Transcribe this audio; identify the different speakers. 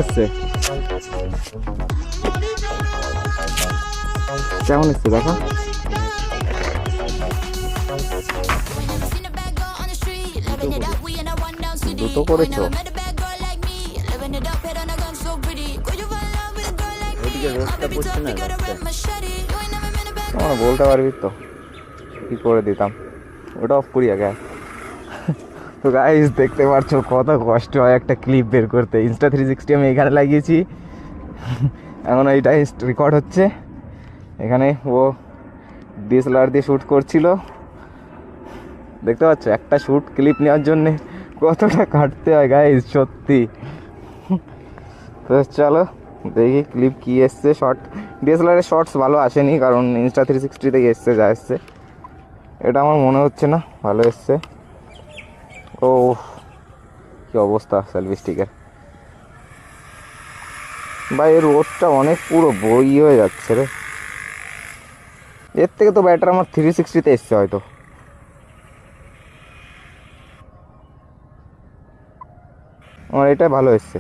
Speaker 1: এসছে কেমন এসছে দেখো। দুটো করেছো?
Speaker 2: ওইদিকে রোদটা পড়ছে না
Speaker 1: তোমরা বলতে পারবি তো কি করে দিতাম। ওটা অফ করি আগে। তো গাইস দেখতে পাচ্ছ কত কষ্ট হয় একটা ক্লিপ বের করতে। Insta360 আমি এখানে লাগিয়েছি, এখন এইটা রেকর্ড হচ্ছে। এখানে ও DSLR দিয়ে শ্যুট করছিল, দেখতে পাচ্ছ একটা শ্যুট ক্লিপ নেওয়ার জন্যে কতটা কাটতে হয় গাইস সত্যি। তো চলো দেখি ক্লিপ কি এসছে। শর্ট DSLR এর শর্টস ভালো আসেনি, কারণ Insta360 থেকে এসছে যা এসছে। এটা আমার মনে হচ্ছে না ভালো এসছে। ও কি অবস্থা সেলফি স্টিকের ভাই, এর রোডটা অনেক পুরো বই হয়ে যাচ্ছে রে। এর থেকে তো ব্যাটার আমার 360-তে এসছে হয়তো। আমার এটা ভালো এসছে।